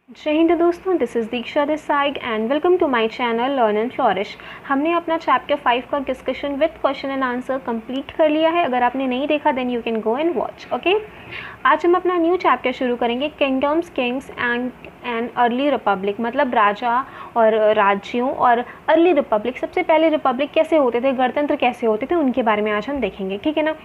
जय हिंद दोस्तों, this is Diksha this side and welcome to my channel learn and flourish. हमने अपना चैप्टर 5 का discussion with question and answer complete कर लिया है। अगर आपने नहीं देखा then you can go and watch. Okay, आज हम अपना न्यू चैप्टर शुरू करेंगे, kingdoms, kings and early republic, मतलब राजा और राज्यों और अर्ली रिपब्लिक। सबसे पहले रिपब्लिक कैसे होते थे, गणतंत्र कैसे होते थे, उनके बारे में आज हम देखेंगे। ठीक है ना,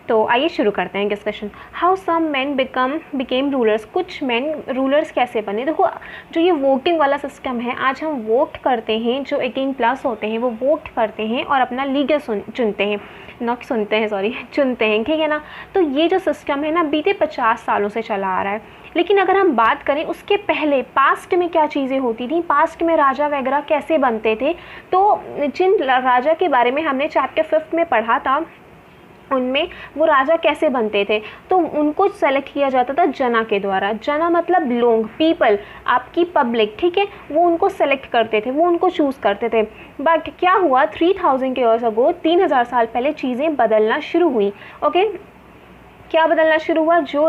तो आइए शुरू करते हैं discussion. How some man became rulers, कुछ मैन रूलर्स कैसे बने। देखो, जो ये वोटिंग वाला सिस्टम है, आज हम वोट करते हैं, जो 18+ होते हैं वो वोट करते हैं और अपना लीडर चुनते हैं, नॉट सुनते हैं सॉरी चुनते हैं। ठीक है ना, तो ये जो सिस्टम है ना, बीते 50 सालों से चला आ रहा है। लेकिन अगर हम बात करें उसके पहले पास्ट में क्या चीज़ें होती थी, पास्ट में राजा वगैरह कैसे बनते थे, तो जिन राजा के बारे में हमने चैप्टर 5 में पढ़ा था, उनमें वो राजा कैसे बनते थे, तो उनको सेलेक्ट किया जाता था जना के द्वारा। जना मतलब लोग, पीपल, आपकी पब्लिक। ठीक है, वो उनको सेलेक्ट करते थे, वो उनको चूज़ करते थे। बट क्या हुआ, 3000 ईयर्स अगो, 3000 साल पहले चीज़ें बदलना शुरू हुई। ओके, क्या बदलना शुरू हुआ, जो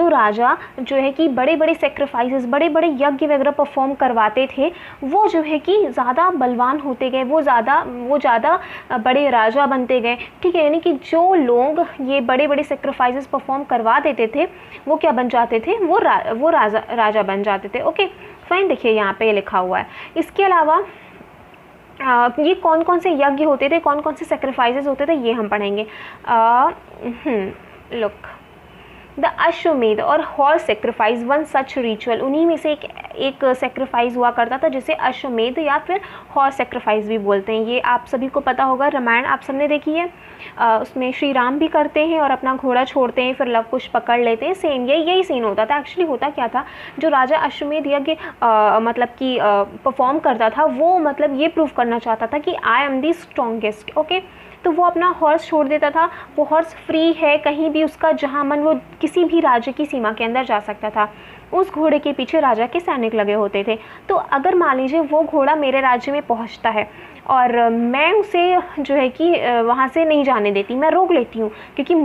राजा जो है कि बड़े बड़े सेक्रीफाइसेस, बड़े बड़े यज्ञ वगैरह परफॉर्म करवाते थे, वो जो है कि ज़्यादा बलवान होते गए, वो ज़्यादा बड़े राजा बनते गए। ठीक है, यानी कि जो लोग ये बड़े बड़े सेक्रीफाइसेस परफॉर्म करवा देते थे, वो क्या बन जाते थे, वो राजा बन जाते थे। ओके फाइन, देखिए यहाँ पे लिखा हुआ है। इसके अलावा ये कौन कौन से यज्ञ होते थे, कौन कौन से सेक्रीफाइसेस होते थे, ये हम पढ़ेंगे। लुक, द अश्वमेध और horse sacrifice one such ritual, उन्हीं में से एक सेक्रीफाइस हुआ करता था जिसे अश्वमेध या फिर हॉर्स सेक्रीफाइस भी बोलते हैं। ये आप सभी को पता होगा, रामायण आप सबने देखी है। उसमें श्री राम भी करते हैं और अपना घोड़ा छोड़ते हैं, फिर लव कुश पकड़ लेते हैं। सेम यही सीन होता था। एक्चुअली होता क्या था, जो राजा अश्वमेध यज्ञ मतलब कि परफॉर्म करता था, वो मतलब ये प्रूव करना चाहता था कि I am the strongest. Okay, तो वो अपना हॉर्स छोड़ देता था। वो हॉर्स फ्री है, कहीं भी उसका जहाँ मन, वो किसी भी राज्य की सीमा के अंदर जा सकता था। उस घोड़े के पीछे राजा के सैनिक लगे होते थे। तो अगर मान लीजिए वो घोड़ा मेरे राज्य में पहुँचता है और मैं उसे जो है कि वहाँ से नहीं जाने देती, मैं रोक लेती हूँ, क्योंकि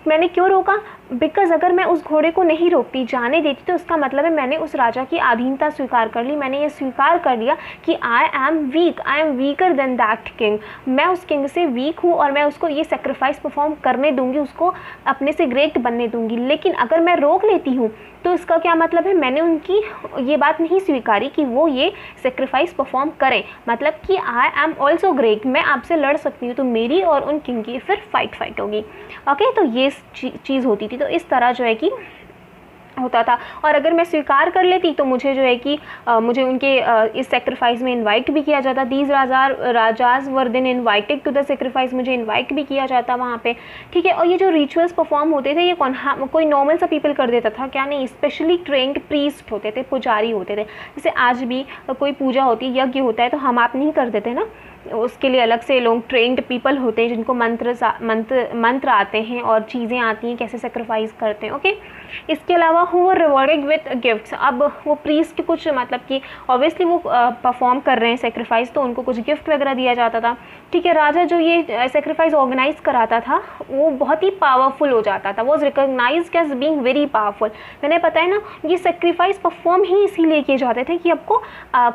मैंने क्यों रोका, बिकॉज़ अगर मैं उस घोड़े को नहीं रोकती, जाने देती, तो उसका मतलब है मैंने उस राजा की अधीनता स्वीकार कर ली। मैंने ये स्वीकार कर लिया कि I am weaker then that king, मैं उस किंग से वीक हूँ और मैं उसको ये सेक्रीफाइस परफॉर्म करने दूंगी, उसको अपने से ग्रेट बनने दूंगी। लेकिन अगर मैं रोक लेती हूँ तो इसका क्या मतलब है, मैंने उनकी ये बात नहीं स्वीकारी कि वो ये सेक्रीफाइस परफॉर्म करें, मतलब कि आई एम ऑल्सो ग्रेट, मैं आपसे लड़ सकती हूँ। तो मेरी और उन किंग की फिर फाइट होगी। ओके, तो ये चीज़ होती थी। तो इस तरह जो है कि होता था। और अगर मैं स्वीकार कर लेती तो मुझे जो है कि मुझे उनके इस सेक्रीफाइस में इनवाइट भी किया जाता। These rajas were then invited to the sacrifice, मुझे इनवाइट भी किया जाता वहाँ पे। ठीक है, और ये जो रिचुअल्स परफॉर्म होते थे, ये कोई नॉर्मल सा पीपल कर देता था क्या, नहीं, स्पेशली ट्रेंड प्रीस्ट होते थे, पुजारी होते थे। जैसे आज भी कोई पूजा होती है, यज्ञ होता है, तो हम आप नहीं कर देते ना, उसके लिए अलग से लोग ट्रेंड पीपल होते हैं जिनको मंत्र आते हैं और चीज़ें आती हैं कैसे सेक्रीफाइस करते हैं। ओके, इसके अलावा who were rewarded with gifts, अब वो प्रीस्ट कुछ मतलब कि ऑब्वियसली वो परफॉर्म कर रहे हैं सेक्रीफाइस, तो उनको कुछ गिफ्ट वगैरह दिया जाता था। ठीक है, राजा जो ये सेक्रीफाइस ऑर्गेनाइज कराता था, वो बहुत ही पावरफुल हो जाता था, was recognised as being very powerful. मैंने पता है ना, ये सेक्रीफाइस परफॉर्म ही इसीलिए किए जाते थे कि आपको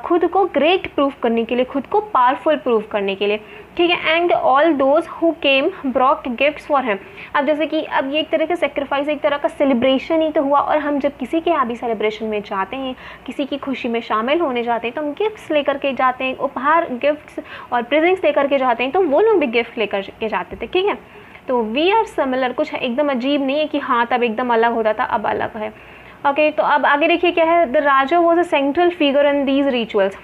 खुद को ग्रेट प्रूव करने के लिए, खुद को पावरफुल प्रूव करने के लिए। ठीक है, and all those who came brought gifts for him. अब जैसे कि अब ये एक तरह का सेक्रीफाइस, एक तरह का सेलिब्रेशन ही तो हुआ। और हम जब किसी के यहाँ भी सेलिब्रेशन में जाते हैं, किसी की खुशी में शामिल होने जाते हैं, तो हम गिफ्ट्स लेकर के जाते हैं, उपहार, गिफ्ट्स और प्रेजेंट्स लेकर के जाते हैं। तो वो लोग भी गिफ्ट लेकर के जाते थे। ठीक है, तो वी आर सिमिलर, कुछ एकदम अजीब नहीं है कि हाँ तब एकदम अलग होता था, अब अलग है। ओके, तो अब आगे देखिए क्या है, the Raja was a central figure in these rituals.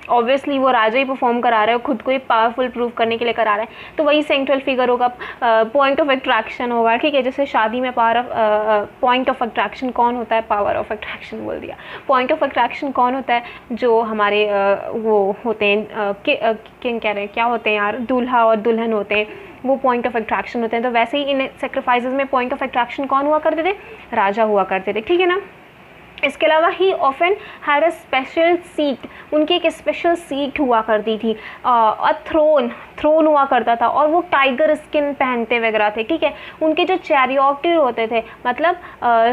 Obviously वो राजा ही परफॉर्म करा रहा है, खुद को ही पावरफुल प्रूव करने के लिए करा रहा है, तो वही सेंट्रल फिगर होगा, पॉइंट ऑफ अट्रैक्शन होगा। ठीक है, जैसे शादी में पॉइंट ऑफ अट्रैक्शन कौन होता है, पावर ऑफ अट्रैक्शन बोल दिया। पॉइंट ऑफ अट्रैक्शन कौन होता है, जो हमारे वो होते हैं, किंग कह रहे हैं, क्या होते हैं यार, दूल्हा और दुल्हन होते हैं, वो पॉइंट ऑफ अट्रैक्शन होते हैं। तो वैसे ही इन सेक्रीफाइसेस में पॉइंट ऑफ अट्रैक्शन कौन हुआ करते थे, राजा हुआ करते थे। ठीक है ना, इसके अलावा ही often had a special seat, उनकी एक स्पेशल सीट हुआ करती थी, थ्रोन हुआ करता था, और वो टाइगर स्किन पहनते वगैरह थे, ठीक है। उनके जो चैरियोटर होते थे, मतलब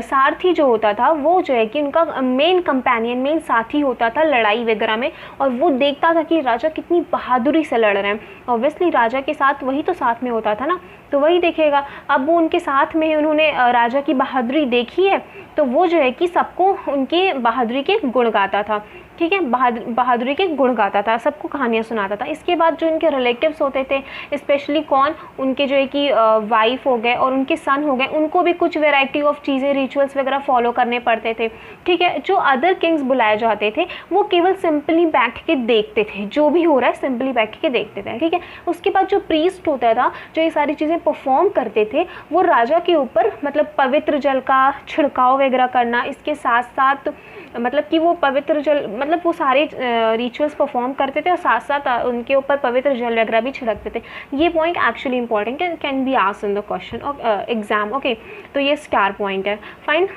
सारथी जो होता था, वो जो है कि उनका मेन कंपेनियन, मेन साथी होता था लड़ाई वगैरह में, और वो देखता था कि राजा कितनी बहादुरी से लड़ रहे हैं। ऑब्वियसली राजा के साथ वही तो साथ में होता था ना, तो वही देखेगा। अब वो उनके साथ में उन्होंने राजा की बहादुरी देखी है, तो वो जो है कि सबको उनकी बहादुरी के गुण गाता था, ठीक है, बहादुरी के गुण गाता था, सबको कहानियाँ सुनाता था। इसके बाद जो इनके रिलेटिव्स होते थे, स्पेशली कौन, उनके जो है कि वाइफ हो गए और उनके सन हो गए, उनको भी कुछ वेराइटी ऑफ चीज़ें, रिचुअल्स वगैरह फॉलो करने पड़ते थे, ठीक है। जो अदर किंग्स बुलाए जाते थे, वो केवल सिंपली बैठ के देखते थे, जो भी हो रहा है सिंपली बैठ के देखते थे, ठीक है। उसके बाद जो प्रीस्ट होता था, जो ये सारी चीज़ें परफॉर्म करते थे, वो राजा के ऊपर मतलब पवित्र जल का छिड़काव वगैरह करना, इसके साथ साथ मतलब कि वो पवित्र जल, मतलब वो सारे रिचुअल्स परफॉर्म करते थे और साथ साथ उनके ऊपर पवित्र जल वगैरह भी छिड़कते थे। ये point actually important can be asked in the question exam, okay. तो ये स्टार पॉइंट है, फाइन,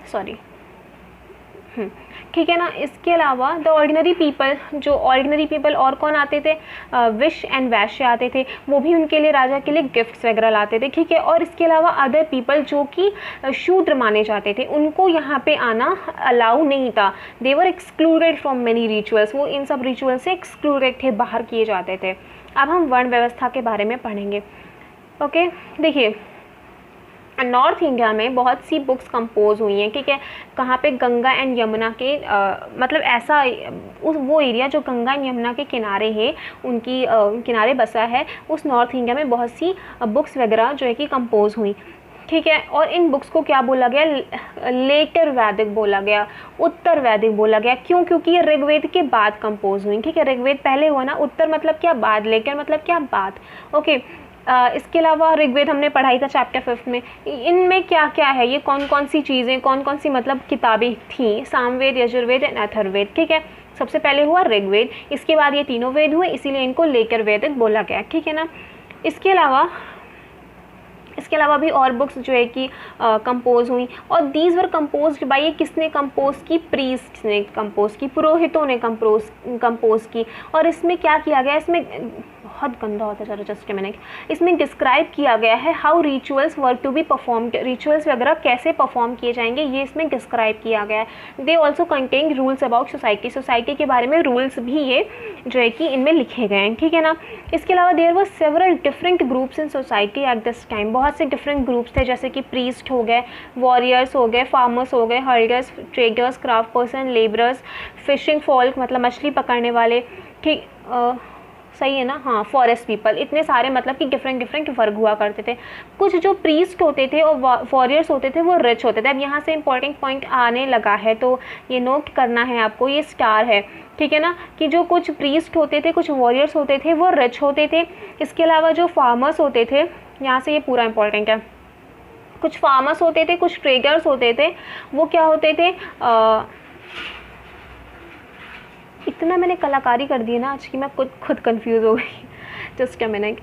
सॉरी, ठीक है ना। इसके अलावा द ऑर्डिनरी पीपल, जो ऑर्डिनरी पीपल और कौन आते थे, विश एंड वैश्य आते थे, वो भी उनके लिए, राजा के लिए गिफ्ट्स वगैरह लाते थे, ठीक है। और इसके अलावा अदर पीपल जो कि शूद्र माने जाते थे, उनको यहाँ पे आना अलाउ नहीं था, they were excluded from many rituals, वो इन सब रिचुअल से एक्सक्लूडेड थे, बाहर किए जाते थे। अब हम वर्ण व्यवस्था के बारे में पढ़ेंगे, ओके। देखिए नॉर्थ इंडिया में बहुत सी बुक्स कंपोज हुई हैं, ठीक है। कहाँ पे, गंगा एंड यमुना के मतलब ऐसा वो एरिया जो गंगा एंड यमुना के किनारे है, उनकी किनारे बसा है, उस नॉर्थ इंडिया में बहुत सी बुक्स वगैरह जो है कि कंपोज हुई, ठीक है। और इन बुक्स को क्या बोला गया, लेटर वैदिक बोला गया, उत्तर वैदिक बोला गया। क्यों? क्योंकि ये ऋग्वेद के बाद कंपोज हुई, ठीक है। ऋग्वेद पहले हुआ ना, उत्तर मतलब क्या, बाद, लेटर मतलब क्या, बाद, ओके। इसके अलावा ऋग्वेद हमने पढ़ाई था चैप्टर 5 में, इनमें क्या क्या है, ये कौन कौन सी चीज़ें, कौन कौन सी मतलब किताबें थी, सामवेद, यजुर्वेद एंड अथर्ववेद, ठीक है। सबसे पहले हुआ ऋग्वेद, इसके बाद ये तीनों वेद हुए, इसीलिए इनको लेकर वैदिक बोला गया, ठीक है ना। इसके अलावा भी और बुक्स जो है कि कंपोज हुई, और दीज वर कंपोज्ड बाय, ये किसने कंपोज की, प्रीस्ट ने कंपोज की, पुरोहितों ने कंपोज की। और इसमें क्या किया गया, इसमें बहुत गंदा होता है, जस्ट मैंने इसमें डिस्क्राइब किया गया है how rituals were to be performed, rituals वगैरह कैसे परफॉर्म किए जाएंगे, ये इसमें डिस्क्राइब किया गया है। They also contain rules about society, society के बारे में रूल्स भी ये जो है कि इनमें लिखे गए हैं, ठीक है ना। इसके अलावा there were several different groups in society at this time, बहुत से डिफरेंट ग्रुप्स थे, जैसे कि प्रीस्ट हो गए, वॉरियर्स हो गए, फार्मर्स हो गए, herders, traders, craft person, labourers, fishing folk मतलब मछली पकड़ने वाले, ठीक, सही है ना, हाँ, फॉरेस्ट पीपल, इतने सारे मतलब कि डिफरेंट वर्ग हुआ करते थे। कुछ जो प्रीस्ट होते थे और वॉरियर्स होते थे वो रिच होते थे। अब यहाँ से इंपॉर्टेंट पॉइंट आने लगा है, तो ये नोट करना है आपको, ये स्टार है, ठीक है ना, कि जो कुछ प्रीस्ट होते थे, कुछ वॉरियर्स होते थे, वो रिच होते थे। इसके अलावा जो फार्मर्स होते थे, यहाँ से ये पूरा इंपॉर्टेंट है, कुछ फार्मर्स होते थे, कुछ ट्रेडर्स होते थे, वो क्या होते थे, इतना मैंने कलाकारी कर दी है ना आज की, मैं खुद कंफ्यूज हो गई, just a minute.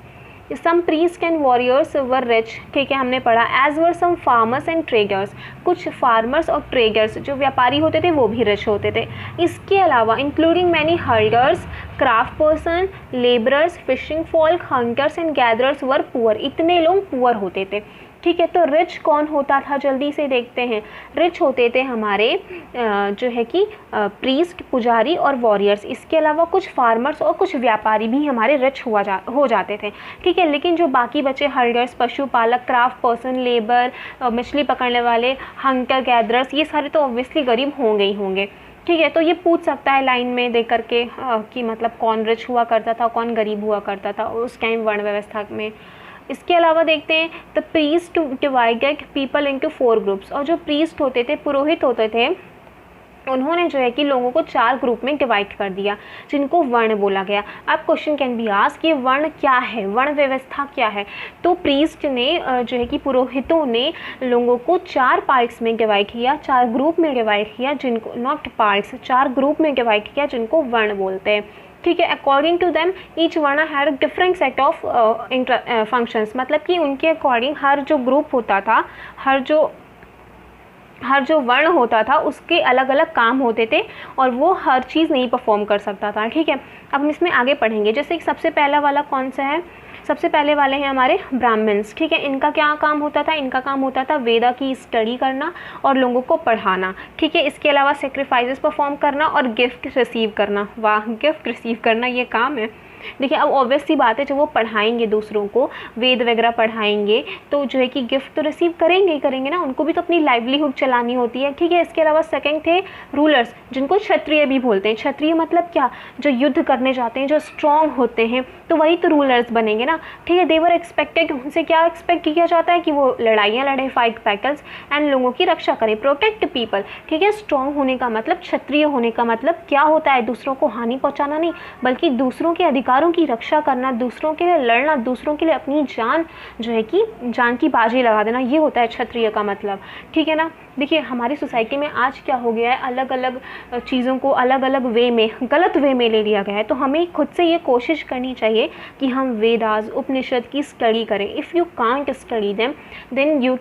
Some priest and warriors were rich, ठीक है, हमने पढ़ा। As were some farmers and traders, कुछ फार्मर्स और ट्रेडर्स जो व्यापारी होते थे वो भी रिच होते थे। इसके अलावा including many herders, craft person, labourers, fishing folk, hunters and gatherers were poor, इतने लोग पुअर होते थे, ठीक है। तो रिच कौन होता था, जल्दी से देखते हैं। रिच होते थे हमारे जो है कि प्रीस्ट, पुजारी और वॉरियर्स। इसके अलावा कुछ फार्मर्स और कुछ व्यापारी भी हमारे रिच हो जाते थे, ठीक है। लेकिन जो बाकी बचे, हर्डर्स, पशुपालक, क्राफ्ट पर्सन, लेबर, मछली पकड़ने वाले, हंटर गैदरर्स, ये सारे तो ऑब्वियसली गरीब होंगे ही होंगे, ठीक है। तो ये पूछ सकता है लाइन में देख करके कि मतलब कौन रिच हुआ करता था, कौन गरीब हुआ करता था उस टाइम वर्ण व्यवस्था में। इसके अलावा देखते हैं, the priest divided people into 4 groups, और जो प्रीस्ट होते थे, पुरोहित होते थे, उन्होंने जो है कि लोगों को 4 ग्रुप में डिवाइड कर दिया, जिनको वर्ण बोला गया। अब क्वेश्चन कैन बी आस्क्ड कि वर्ण क्या है, वर्ण व्यवस्था क्या है। तो प्रीस्ट ने जो है कि पुरोहितों ने लोगों को 4 पार्ट्स में डिवाइड किया, 4 ग्रुप में डिवाइड किया, जिनको नॉट पार्ट्स, 4 ग्रुप में डिवाइड किया, जिनको वर्ण बोलते हैं, ठीक है। अकॉर्डिंग टू देम ईच वर्ण had different set of functions, मतलब कि उनके अकॉर्डिंग हर जो ग्रुप होता था, हर जो हर जो वर्ण होता था उसके अलग अलग काम होते थे और वो हर चीज़ नहीं परफॉर्म कर सकता था। ठीक है, अब हम इसमें आगे पढ़ेंगे। जैसे सबसे पहला वाला कौन सा है, सबसे पहले वाले हैं हमारे ब्राह्मण्स। ठीक है, इनका क्या काम होता था, इनका काम होता था वेदा की स्टडी करना और लोगों को पढ़ाना। ठीक है, इसके अलावा सेक्रीफाइसेस परफॉर्म करना और गिफ्ट रिसीव करना। वाह, गिफ्ट रिसीव करना ये काम है। देखिए, अब ऑब्वियस सी बात है, जब वो पढ़ाएंगे दूसरों को, वेद वगैरह पढ़ाएंगे, तो जो है कि गिफ्ट तो रिसीव करेंगे ही करेंगे ना, उनको भी तो अपनी लाइवलीहुड चलानी होती है। ठीक है, इसके अलावा सेकंड थे रूलर्स, जिनको क्षत्रिय भी बोलते हैं। क्षत्रिय मतलब क्या, जो युद्ध करने जाते हैं, जो स्ट्रॉन्ग होते हैं, तो वही तो रूलर्स बनेंगे ना। ठीक है, देवर एक्सपेक्टेड, उनसे क्या एक्सपेक्ट किया जाता है कि वो लड़ाइयाँ लड़े, फाइट बैटल्स, एंड लोगों की रक्षा करें, प्रोटेक्ट पीपल। ठीक है, स्ट्रॉन्ग होने का मतलब, क्षत्रिय होने का मतलब क्या होता है, दूसरों को हानि पहुँचाना नहीं, बल्कि दूसरों के अधिकारों की रक्षा करना, दूसरों के लिए लड़ना, दूसरों के लिए अपनी जान जो है कि जान की बाजी लगा देना, ये होता है क्षत्रिय का मतलब। ठीक है ना। देखिए, हमारी सोसाइटी में आज क्या हो गया है, अलग अलग चीज़ों को अलग अलग वे में, गलत वे में ले लिया गया है। तो हमें खुद से ये कोशिश करनी चाहिए कि हम वेदास, उपनिषद की स्टडी करें। If you can't study them, then you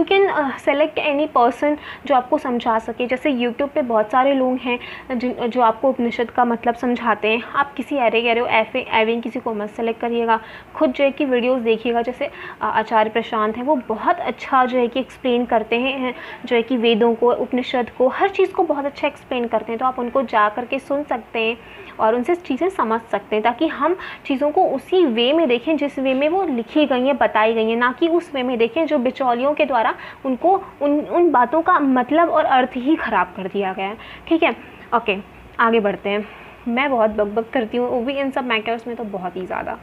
can select any person जो आपको समझा सके। जैसे यूट्यूब पे बहुत सारे लोग हैं जो आपको उपनिषद का मतलब समझाते हैं। आप किसी ऐरे गहरे एवे किसी को मत सेलेक्ट करिएगा, खुद जो है कि वीडियोस देखिएगा। जैसे आचार्य प्रशांत हैं, वो बहुत अच्छा जो है कि एक्सप्लेन करते हैं, जो है कि वेदों को, उपनिषद को, हर चीज़ को बहुत अच्छा एक्सप्लेन करते हैं। तो आप उनको जा कर के सुन सकते हैं और उनसे चीज़ें समझ सकते हैं, ताकि हम चीज़ों को उसी वे में देखें जिस वे में वो लिखी गई हैं, बताई गई हैं, ना कि उस वे में देखें जो बिचौलियों के द्वारा उनको उन बातों का मतलब और अर्थ ही ख़राब कर दिया गया है। ठीक है, ओके, आगे बढ़ते हैं। मैं बहुत बकबक करती हूँ, वो भी इन सब मैटर्स में तो बहुत ही ज़्यादा।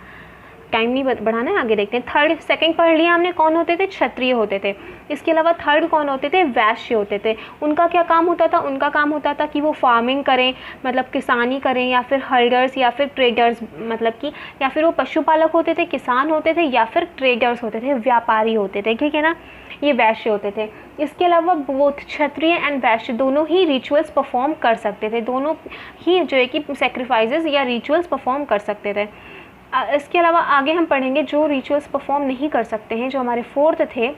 टाइम नहीं बढ़ाना है, आगे देखते हैं। थर्ड, सेकंड पढ़ लिया हमने, कौन होते थे, क्षत्रिय होते थे। इसके अलावा थर्ड कौन होते थे, वैश्य होते थे। उनका क्या काम होता था, उनका काम होता था कि वो फार्मिंग करें, मतलब किसानी करें, या फिर हल्डर्स, या फिर ट्रेडर्स, मतलब कि या फिर वो पशुपालक होते थे, किसान होते थे, या फिर ट्रेडर्स होते थे, व्यापारी होते थे। ठीक है ना, ये वैश्य होते थे। इसके अलावा वो क्षत्रिय एंड वैश्य दोनों ही रिचुअल्स परफॉर्म कर सकते थे, दोनों ही जो है कि सेक्रीफाइसेस या रिचुअल्स परफॉर्म कर सकते थे। इसके अलावा आगे हम पढ़ेंगे जो रिचुअल्स परफॉर्म नहीं कर सकते हैं, जो हमारे फोर्थ थे,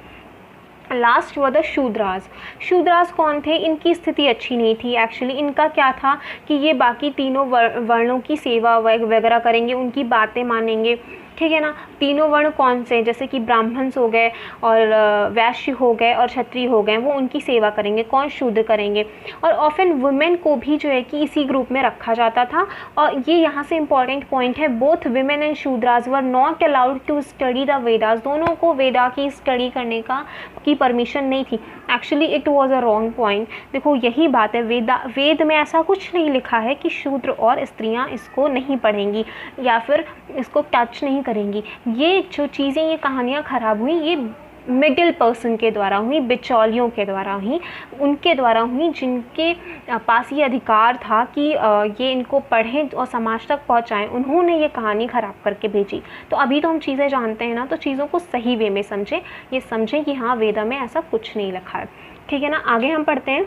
लास्ट वो द शूद्रास। शूद्रास कौन थे, इनकी स्थिति अच्छी नहीं थी एक्चुअली। इनका क्या था कि ये बाकी तीनों वर्णों की सेवा वगैरह करेंगे, उनकी बातें मानेंगे। ठीक है ना, तीनों वर्ण कौन से, जैसे कि ब्राह्मण्स हो गए और वैश्य हो गए और क्षत्रिय हो गए, वो उनकी सेवा करेंगे। कौन, शूद्र करेंगे। और ऑफन वुमेन को भी जो है कि इसी ग्रुप में रखा जाता था। और ये यहाँ से इम्पॉर्टेंट पॉइंट है, both women and Shudras were not allowed to study the Vedas. दोनों को वेदा की स्टडी करने की परमिशन नहीं थी। Actually it was a wrong point. देखो, यही बात है, वेद में ऐसा कुछ नहीं लिखा है कि शूद्र और स्त्रियाँ इसको नहीं पढ़ेंगी या फिर इसको टच नहीं करेंगी। ये जो चीज़ें, ये कहानियाँ ख़राब हुई, ये मिडिल पर्सन के द्वारा हुई, बिचौलियों के द्वारा हुई, उनके द्वारा हुई जिनके पास ये अधिकार था कि ये इनको पढ़ें और समाज तक पहुंचाएं। उन्होंने ये कहानी ख़राब करके भेजी। तो अभी तो हम चीज़ें जानते हैं ना, तो चीज़ों को सही वे में समझें, ये समझें कि हाँ, वेदा में ऐसा कुछ नहीं लिखा है। ठीक है ना, आगे हम पढ़ते हैं।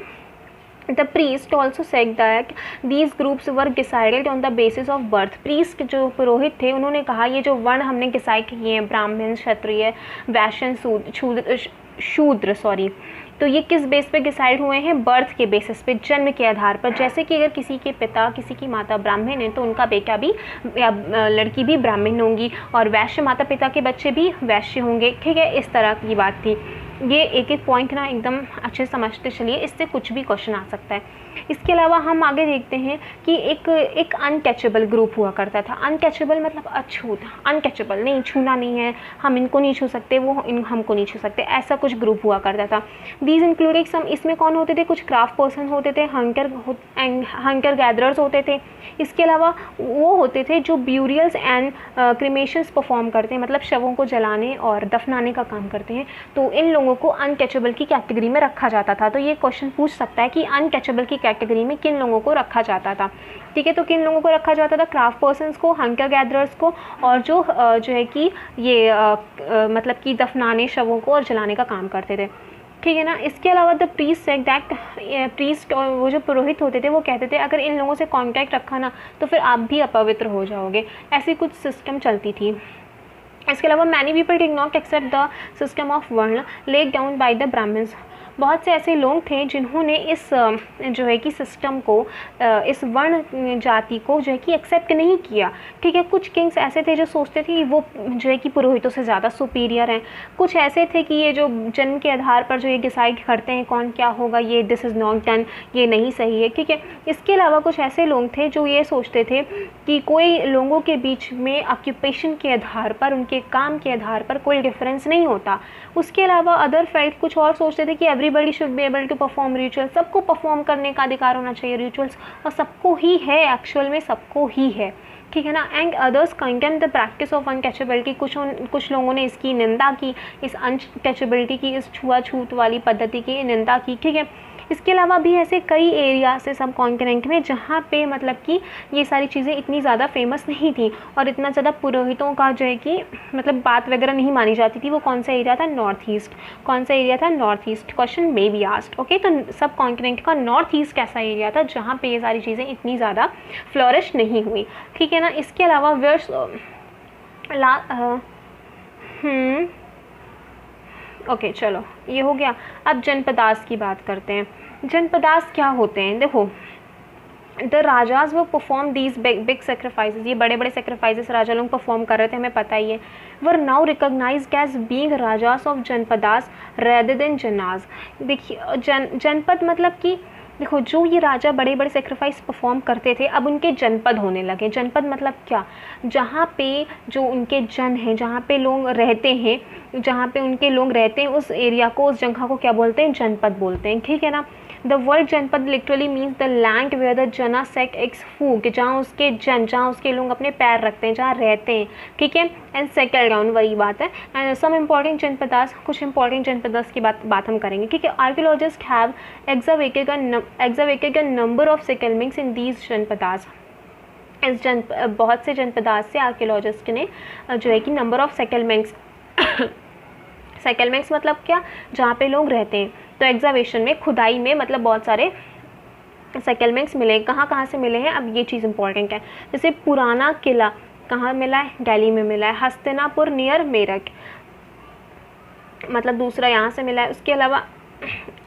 The priest also said that these groups were decided on the basis of birth. priest जो पुरोहित थे, उन्होंने कहा ये जो वर्ण हमने डिसाइड किए हैं, ब्राह्मण, क्षत्रिय, वैश्य, शूद्र, तो ये किस बेस पे डिसाइड हुए हैं, बर्थ के बेसिस पे, जन्म के आधार पर। जैसे कि अगर किसी के पिता, किसी की माता ब्राह्मण है, तो उनका बेटा भी या लड़की भी ब्राह्मण होंगी, और वैश्य माता पिता के बच्चे भी वैश्य होंगे। ठीक है, इस तरह की बात थी। ये एक एक पॉइंट ना एकदम अच्छे से समझते चलिए, इससे कुछ भी क्वेश्चन आ सकता है। इसके अलावा हम आगे देखते हैं कि एक अनटचेबल ग्रुप हुआ करता था। अनटचेबल मतलब अछूत, अनटचेबल नहीं, छूना नहीं है, हम इनको नहीं छू सकते, वो हमको नहीं छू सकते, ऐसा कुछ ग्रुप हुआ करता था। दीज इंक्लूडेड सम, इसमें कौन होते थे, कुछ क्राफ्ट पर्सन होते थे, हंटर गैदरर्स होते थे। इसके अलावा वो होते थे जो ब्यूरियल्स एंड क्रिमेशंस परफॉर्म करते हैं, मतलब शवों को जलाने और दफनाने का काम करते हैं। तो इन लोगों को अनटचेबल की कैटेगरी में रखा जाता था। तो ये क्वेश्चन पूछ सकता है कि अनटचेबल की कैटेगरी में किन लोगों को रखा जाता था। ठीक है, तो किन लोगों को रखा जाता था, क्राफ्ट पर्सन्स को, हंटर गैदरर्स को, और जो है कि ये मतलब कि दफनाने, शवों को और जलाने का काम करते थे। ठीक है ना। इसके अलावा the priest said that, priest और वो जो पुरोहित होते थे वो कहते थे अगर इन लोगों से कांटेक्ट रखा ना तो फिर आप भी अपवित्र हो जाओगे। ऐसी कुछ सिस्टम चलती थी। इसके अलावा many people did not accept the system of varna laid down by the Brahmans. बहुत से ऐसे लोग थे जिन्होंने इस जो है कि सिस्टम को, इस वर्ण जाति को जो है कि एक्सेप्ट नहीं किया। ठीक है, कुछ किंग्स ऐसे थे जो सोचते थे कि वो जो है कि पुरोहितों से ज़्यादा सुपीरियर हैं। कुछ ऐसे थे कि ये जो जन्म के आधार पर जो ये डिसाइड करते हैं कौन क्या होगा, ये दिस इज़ नॉट डन, ये नहीं सही है। ठीक है, इसके अलावा कुछ ऐसे लोग थे जो ये सोचते थे कि कोई लोगों के बीच में ऑक्यूपेशन के आधार पर, उनके काम के आधार पर कोई डिफरेंस नहीं होता। उसके अलावा अदर फेल्ट, कुछ और सोचते थे कि everybody should be able to perform rituals, सबको परफॉर्म करने का अधिकार होना चाहिए रिचुअल्स, और सबको ही है, एक्चुअल में सबको ही है। ठीक है ना। And others condemn the practice of untouchability, कुछ लोगों ने इसकी निंदा की, इस अनटचेबिलिटी की, इस छुआछूत वाली पद्धति की निंदा की। ठीक है, इसके अलावा भी ऐसे कई एरिया से सब कॉन्टिनेंट में जहाँ पे मतलब कि ये सारी चीज़ें इतनी ज़्यादा फेमस नहीं थी और इतना ज़्यादा पुरोहितों का जो है कि मतलब बात वगैरह नहीं मानी जाती थी। वो कौन सा एरिया था? North east. कौन सा एरिया था? North east. Question may be asked. Okay, तो सब कॉन्टिनेंट का नॉर्थ ईस्ट कैसा एरिया था जहाँ पे ये सारी चीज़ें इतनी ज़्यादा फ्लोरिश नहीं हुई। ठीक है ना। इसके अलावा ओके, चलो ये हो गया। अब जनपदास की बात करते हैं। जनपदास क्या होते हैं? देखो, द राजाज वो परफॉर्म दीज बिग सेक्रीफाइसेस, ये बड़े बड़े सेक्रीफाइसेस राजा लोग परफॉर्म कर रहे थे, हमें पता ही है। Were now recognised as being rajas of janapadas rather than janas. देखिए, जनपद मतलब कि देखो, जो ये राजा बड़े बड़े सेक्रीफाइस परफॉर्म करते थे, अब उनके जनपद होने लगे। जनपद मतलब क्या? जहाँ पे जो उनके जन हैं, जहाँ पे लोग रहते हैं, जहाँ पे उनके लोग रहते हैं, उस एरिया को, उस जगह को क्या बोलते हैं? जनपद बोलते हैं। ठीक है ना। The word janapada literally means the land where the jana set its foot, जहाँ उसके जन, जहाँ उसके लोग अपने पैर रखते हैं, जहाँ रहते हैं। ठीक है। एंड सेटल डाउन, वही बात है। एंड सम इम्पॉर्टेंट जनपदास, कुछ इंपॉर्टेंट जनपदास की बात हम करेंगे। ठीक है। Archaeologist have excavated a number of settlements in these janapadas. इस बहुत से जनपदास से आर्कियोलॉजिस्ट ने जो है कि नंबर ऑफ सेटलमेंट्स सेटलमेंट्स मतलब क्या? जहाँ पे लोग रहते हैं। तो एग्जावेशन में, खुदाई में, मतलब बहुत सारे सेटलमेंट्स मिले। कहाँ कहाँ से मिले हैं? अब ये चीज़ इंपॉर्टेंट है। जैसे पुराना किला कहाँ मिला है? दिल्ली में मिला है। हस्तिनापुर नियर मेरठ, मतलब दूसरा यहाँ से मिला है। उसके अलावा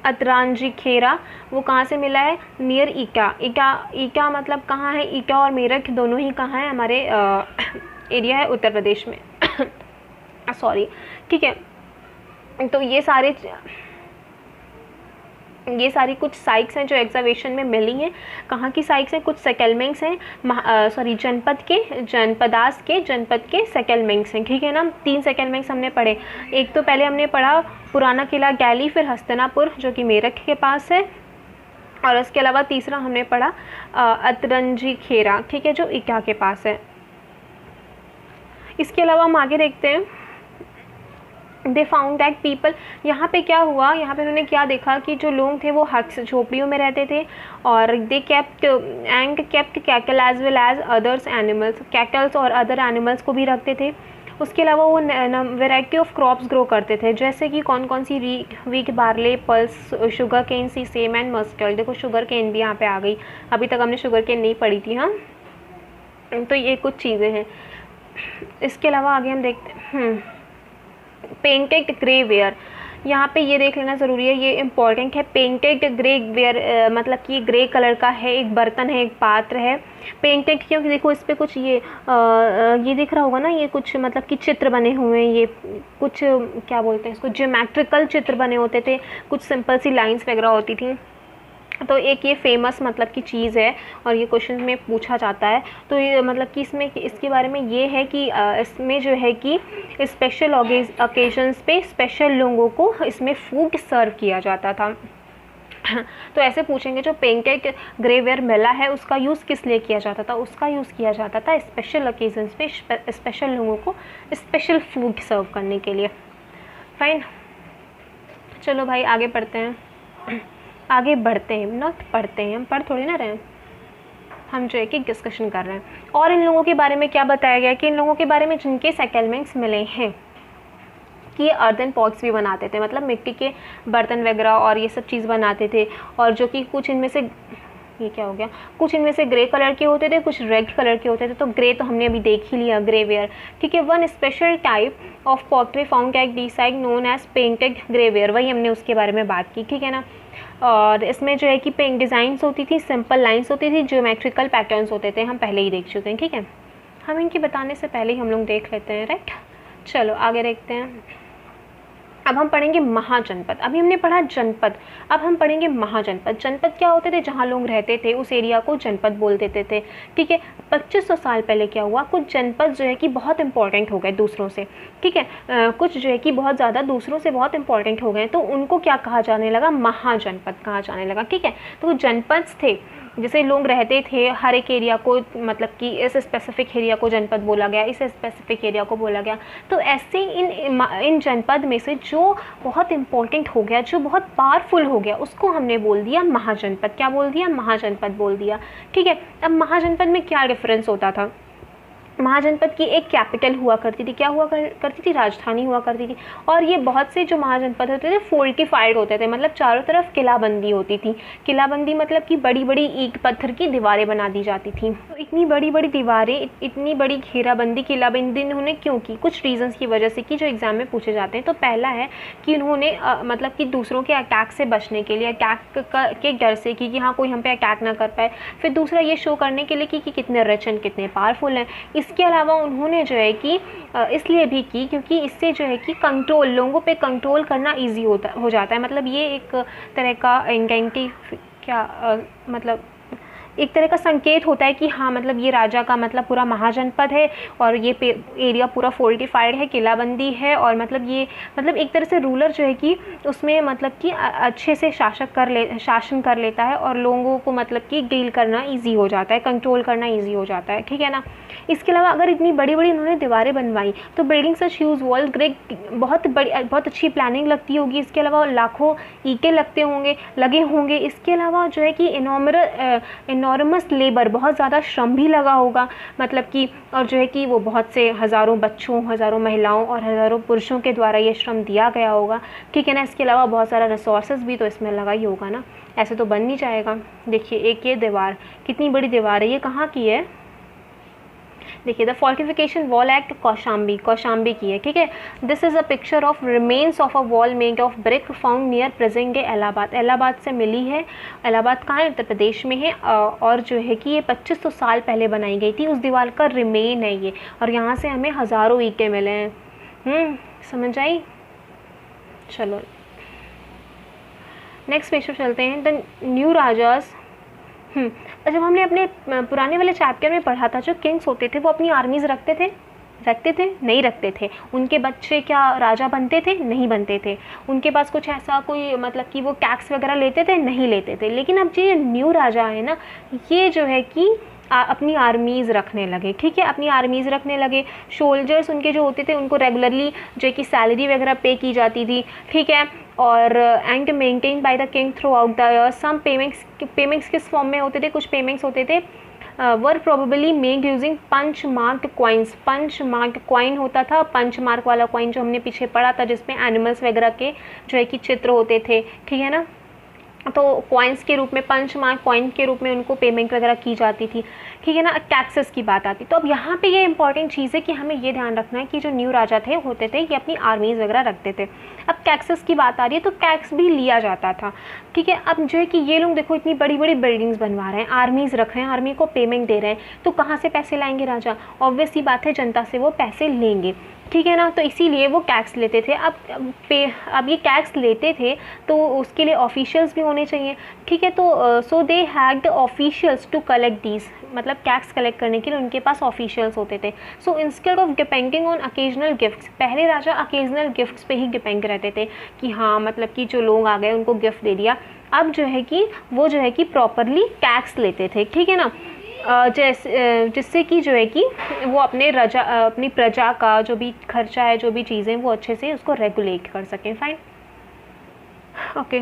अतरांजी खेरा, वो कहाँ से मिला है? नियर ईटा। ईटा मतलब कहाँ है? ईटा और मेरठ दोनों ही कहाँ है? हमारे एरिया है उत्तर प्रदेश में। सॉरी। ठीक है। तो ये सारी कुछ साइट्स हैं जो एग्जावेशन में मिली हैं। कहाँ की साइट्स हैं? कुछ सेटलमेंट्स हैं, जनपद के सेटलमेंट्स हैं। ठीक है ना। 3 सेटलमेंट्स हमने पढ़े। एक तो पहले हमने पढ़ा पुराना किला दिल्ली, फिर हस्तिनापुर जो कि मेरठ के पास है, और इसके अलावा तीसरा हमने पढ़ा अतरंजी खेरा, ठीक है, जो ईटा के पास है। इसके अलावा हम आगे देखते हैं। दे फाउंड दैट पीपल, यहाँ पे क्या हुआ? यहाँ पे उन्होंने क्या देखा कि जो लोग थे वो हट्स, झोपड़ियों में रहते थे, और they kept cattle as well as others animals, cattles और अदर एनिमल्स को भी रखते थे। उसके अलावा वो वैरायटी ऑफ क्रॉप्स ग्रो करते थे, जैसे कि कौन कौन सी? Wheat, barley, pulse, sugarcane, sesame and mustard. देखो, शुगर केन भी यहाँ पे आ गई। अभी तक हमने शुगर केन नहीं पढ़ी थी। हाँ, तो ये कुछ चीज़ें हैं। इसके अलावा आगे हम देखते हैं पेंटेड ग्रे वेयर। यहाँ पे ये देख लेना ज़रूरी है, ये इंपॉर्टेंट है। पेंटेड ग्रे वेयर मतलब कि ग्रे कलर का है, एक बर्तन है, एक पात्र है। पेंटेड क्योंकि देखो इस पर कुछ ये दिख रहा होगा ना, ये कुछ मतलब कि चित्र बने हुए हैं, ये कुछ क्या बोलते हैं इसको, ज्योमेट्रिकल चित्र बने होते थे, कुछ सिंपल सी लाइंस वगैरह होती थी। तो एक ये फेमस मतलब की चीज़ है और ये क्वेश्चन में पूछा जाता है। तो ये मतलब कि इसमें इसके बारे में ये है कि इसमें जो है कि स्पेशल ओकेजन्स पे स्पेशल लोगों को इसमें फूड सर्व किया जाता था। तो ऐसे पूछेंगे, जो पेंटेड ग्रेवेयर मिला है उसका यूज़ किस लिए किया जाता था? उसका यूज़ किया जाता था स्पेशल ओकेजन्स पे स्पेशल लोगों को स्पेशल फूड सर्व करने के लिए। फाइन, चलो भाई आगे बढ़ते हैं। आगे बढ़ते हैं, नॉट पढ़ते हैं, हम पढ़ थोड़ी ना रहे हैं, हम जो है कि डिस्कशन कर रहे हैं। और इन लोगों के बारे में क्या बताया गया कि इन लोगों के बारे में जिनके सेटलमेंट्स मिले हैं कि अर्दन पॉट्स भी बनाते थे, मतलब मिट्टी के बर्तन वगैरह और ये सब चीज़ बनाते थे, और जो कि कुछ इनमें से ये क्या हो गया, कुछ इनमें से ग्रे कलर के होते थे, कुछ रेड कलर के होते थे, तो ग्रे तो हमने अभी देख ही लिया, ग्रे वेयर, ठीक है। One special type of pottery found at the site known as painted grey ware, वही हमने उसके बारे में बात की, ठीक है ना। और इसमें जो है कि पेंट डिज़ाइंस होती थी, सिंपल लाइंस होती थी, ज्योमेट्रिकल पैटर्न्स होते थे, हम पहले ही देख चुके हैं, ठीक है। हम इनकी बताने से पहले ही हम लोग देख लेते हैं, राइट। चलो आगे देखते हैं। अब हम पढ़ेंगे महाजनपद। अभी हमने पढ़ा जनपद, अब हम पढ़ेंगे महाजनपद। जनपद क्या होते थे, जहाँ लोग रहते थे उस एरिया को जनपद बोल देते थे, ठीक है। 2500 साल पहले क्या हुआ, कुछ जनपद जो है कि बहुत इंपॉर्टेंट हो गए दूसरों से, ठीक है। कुछ जो है कि बहुत ज़्यादा दूसरों से बहुत इंपॉर्टेंट हो गए, तो उनको क्या कहा जाने लगा, महाजनपद कहा जाने लगा, ठीक है। तो जनपद थे, जैसे लोग रहते थे, हर एक एरिया को मतलब कि इस स्पेसिफिक एरिया को जनपद बोला गया, इस स्पेसिफिक एरिया को बोला गया। तो ऐसे इन जनपद में से जो बहुत इम्पोर्टेंट हो गया, जो बहुत पावरफुल हो गया, उसको हमने बोल दिया महाजनपद। क्या बोल दिया, महाजनपद बोल दिया, ठीक है। अब महाजनपद में क्या डिफरेंस होता था, महाजनपद की एक कैपिटल हुआ करती थी, क्या हुआ करती थी, राजधानी हुआ करती थी। और ये बहुत से जो महाजनपद होते थे फोर्टिफाइड होते थे, मतलब चारों तरफ किलाबंदी होती थी। किलाबंदी मतलब कि बड़ी बड़ी ईंट पत्थर की दीवारें बना दी जाती थी। तो इतनी बड़ी बड़ी दीवारें, इतनी बड़ी घेराबंदी, किलाबंदी इन्होंने क्यों की, कुछ रीजंस की वजह से की, जो एग्जाम में पूछे जाते हैं। तो पहला है कि उन्होंने मतलब कि दूसरों के अटैक से बचने के लिए, अटैक के डर से कि हाँ कोई हम पे अटैक ना कर पाए। फिर दूसरा ये शो करने के लिए कि कितने रिच एंड कितने पावरफुल हैं। इसके अलावा उन्होंने जो है कि इसलिए भी की क्योंकि इससे जो है कि कंट्रोल, लोगों पे कंट्रोल करना इजी हो जाता है। मतलब ये एक तरह का इंटेंटिव मतलब एक तरह का संकेत होता है कि हाँ मतलब ये राजा का मतलब पूरा महाजनपद है और ये एरिया पूरा फोर्टिफाइड है, किलाबंदी है, और मतलब ये मतलब एक तरह से रूलर जो है कि उसमें मतलब कि अच्छे से शासन कर लेता है और लोगों को मतलब कि डील करना इजी हो जाता है, कंट्रोल करना इजी हो जाता है, ठीक है ना। इसके अलावा अगर इतनी बड़ी बड़ी उन्होंने दीवारें बनवाई तो बिल्डिंग सच ह्यूज वॉल, बहुत अच्छी प्लानिंग लगती होगी। इसके अलावा लाखों ईंटें लगे होंगे। इसके अलावा जो है कि इनॉर्मस लेबर, बहुत ज़्यादा श्रम भी लगा होगा, मतलब कि और जो है कि वो बहुत से हज़ारों बच्चों, हज़ारों महिलाओं और हज़ारों पुरुषों के द्वारा ये श्रम दिया गया होगा, ठीक है ना। इसके अलावा बहुत सारा रिसोर्सेज भी तो इसमें लगा ही होगा ना, ऐसे तो बन नहीं जाएगा। देखिए एक ये दीवार, कितनी बड़ी दीवार है, ये कहाँ की है, देखिए the fortification wall act Kaushambi की है, ठीक है। This is a picture of remains of a wall made of brick found near present day Allahabad से मिली है। इलाहाबाद कहाँ है, उत्तर प्रदेश में है। और जो है कि ये 2500 साल पहले बनाई गई थी, उस दीवार का रिमेन है ये, और यहाँ से हमें हज़ारों ईंटें मिले हैं। समझ आई। चलो नेक्स्ट पेज पर चलते हैं। The new rajas. जब हमने अपने पुराने वाले चैप्टर में पढ़ा था, जो किंग्स होते थे वो अपनी आर्मीज़ रखते थे, नहीं रखते थे। उनके बच्चे क्या राजा बनते थे, नहीं बनते थे। उनके पास कुछ ऐसा कोई मतलब कि वो टैक्स वगैरह लेते थे, नहीं लेते थे। लेकिन अब जो ये न्यू राजा है ना, ये जो है कि अपनी आर्मीज़ रखने लगे, ठीक है, अपनी आर्मीज़ रखने लगे। सोल्जर्स उनके जो होते थे उनको रेगुलरली जो है कि सैलरी वगैरह पे की जाती थी, ठीक है। और and maintain by the king throughout the year. Some payments किस फॉर्म में होते थे, कुछ पेमेंट्स होते थे were probably made using punch marked coins. Punch marked coin होता था, पंच मार्क वाला कॉइन जो हमने पीछे पढ़ा था, जिसमें एनिमल्स वगैरह के जो है कि चित्र होते थे, ठीक है ना। तो कॉइन्स के रूप में, पंच मार्क कॉइन के रूप में उनको पेमेंट वगैरह की जाती थी, ठीक है ना। टैक्सेस की बात आती। तो अब यहाँ पे ये इंपॉर्टेंट चीज़ है कि हमें ये ध्यान रखना है कि जो न्यू राजा होते थे ये अपनी आर्मीज़ वगैरह रखते थे। अब टैक्सेस की बात आ रही है तो टैक्स भी लिया जाता था, ठीक है। अब जो है कि ये लोग देखो इतनी बड़ी बड़ी बिल्डिंग्स बनवा रहे हैं, आर्मीज़ रख रहे हैं, आर्मी को पेमेंट दे रहे हैं, तो कहाँ से पैसे लाएंगे राजा, ऑब्वियस ही बात है जनता से वो पैसे लेंगे, ठीक है ना। तो इसीलिए वो टैक्स लेते थे। अब ये टैक्स लेते थे तो उसके लिए ऑफिशियल्स भी होने चाहिए, ठीक है। तो so they had officials to collect these, मतलब टैक्स कलेक्ट करने के लिए उनके पास ऑफिशियल्स होते थे। So instead of depending on occasional gifts, पहले राजा अकेजनल गिफ्ट्स पे ही डिपेंड रहते थे कि हाँ मतलब कि जो लोग आ गए उनको गिफ्ट दे दिया। अब जो है कि वो जो है कि प्रॉपरली टैक्स लेते थे, ठीक है ना। जिससे कि जो है कि वो अपनी प्रजा का जो भी खर्चा है, जो भी चीज़ें, वो अच्छे से उसको रेगुलेट कर सकें। Fine, okay.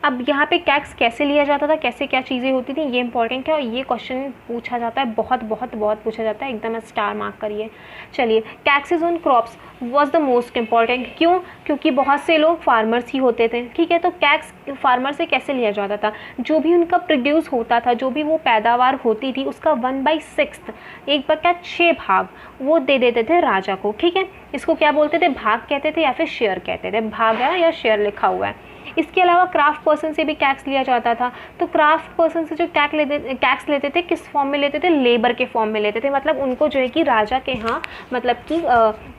अब यहाँ पे कैक्स कैसे लिया जाता था, कैसे क्या चीज़ें होती थी, ये इंपॉर्टेंट है और ये क्वेश्चन पूछा जाता है, बहुत बहुत बहुत पूछा जाता है, एकदम स्टार मार्क करिए। चलिए, taxes on crops was the most important. क्यों? क्योंकि बहुत से लोग फार्मर्स ही होते थे, ठीक है। तो टैक्स फार्मर से कैसे लिया जाता था? जो भी उनका प्रोड्यूस होता था, जो भी वो पैदावार होती थी, उसका 1/6, 1/6 भाग वो दे देते थे राजा को, ठीक है। इसको क्या बोलते थे? भाग कहते थे या फिर शेयर कहते थे। भाग है या शेयर लिखा हुआ है। इसके अलावा क्राफ्ट पर्सन से भी टैक्स लिया जाता था। तो क्राफ्ट पर्सन से जो टैक्स लेते थे, किस फॉर्म में लेते थे? लेबर के फॉर्म में लेते थे। मतलब उनको जो है कि राजा के यहाँ, मतलब कि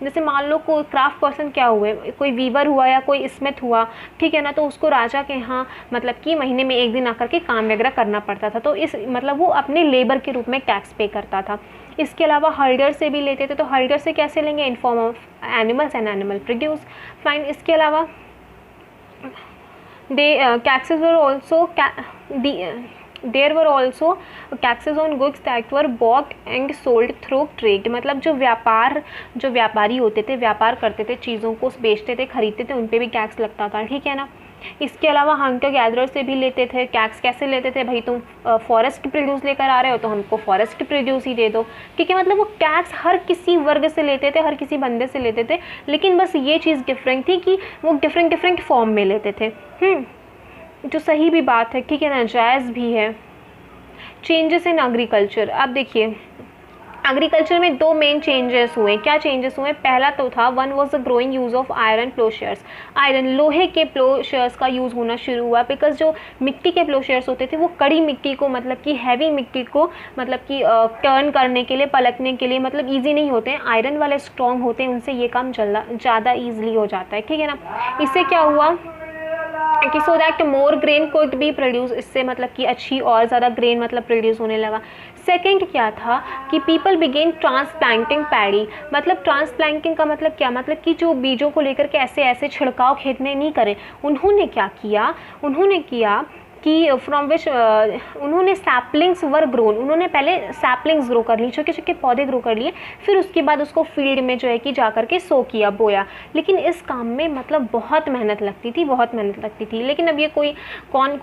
जैसे मान लो कोई क्राफ्ट पर्सन क्या हुए, कोई वीवर हुआ या कोई स्मिथ हुआ, ठीक है ना, तो उसको राजा के यहाँ मतलब कि महीने में एक दिन आकर के काम वगैरह करना पड़ता था। तो इस मतलब वो अपने लेबर के रूप में टैक्स पे करता था। इसके अलावा हर्डर से भी लेते थे। तो हर्डर से कैसे लेंगे? In form of animals and animal produce. Fine. इसके अलावा taxes were also there were also taxes on goods that were bought and sold through trade। मतलब जो व्यापारी होते थे, व्यापार करते थे, चीज़ों को बेचते थे, खरीदते थे, उन पे भी टैक्स लगता था, ठीक है ना। इसके अलावा हंटर गैदरर से भी लेते थे टैक्स। कैसे लेते थे? भाई तुम फॉरेस्ट प्रोड्यूस लेकर आ रहे हो तो हमको फॉरेस्ट प्रोड्यूस ही दे दो, ठीक है। मतलब वो टैक्स हर किसी वर्ग से लेते थे, हर किसी बंदे से लेते थे, लेकिन बस ये चीज़ डिफरेंट थी कि वो डिफरेंट फॉर्म में लेते थे। जो सही भी बात है, ठीक है ना, जायज़ भी है। Changes in agriculture. अब देखिए, एग्रीकल्चर में 2 मेन चेंजेस हुए। क्या चेंजेस हुए? पहला तो था, one was the growing use of iron ploughshares. Iron, लोहे के प्लोशेयर्स का यूज़ होना शुरू हुआ, बिकॉज जो मिट्टी के प्लोशेयर्स होते थे वो कड़ी मिट्टी को, मतलब कि हैवी मिट्टी को, मतलब कि टर्न करने के लिए, पलटने के लिए मतलब ईजी नहीं होते हैं। आयरन वाले स्ट्रॉन्ग होते हैं, उनसे ये काम ज़्यादा ईजिली हो जाता है, ठीक है ना। इससे क्या हुआ कि so that more grain could be produce. इससे मतलब कि अच्छी और ज़्यादा ग्रेन मतलब प्रोड्यूस होने लगा। सेकंड क्या था कि पीपल बिगेन ट्रांसप्लांटिंग पैडी। मतलब ट्रांसप्लांटिंग का मतलब क्या? मतलब कि जो बीजों को लेकर के ऐसे ऐसे छिड़काव खेत में नहीं करे। उन्होंने क्या किया? उन्होंने किया कि फ्रॉम विच उन्होंने सैपलिंग्स वर ग्रोन। उन्होंने पहले सैपलिंग्स ग्रो कर ली, छोटे छोटे पौधे ग्रो कर लिए, फिर उसके बाद उसको फील्ड में जो है कि जा कर के सो किया, बोया। लेकिन इस काम में मतलब बहुत मेहनत लगती थी, बहुत मेहनत लगती थी। लेकिन अब ये कोई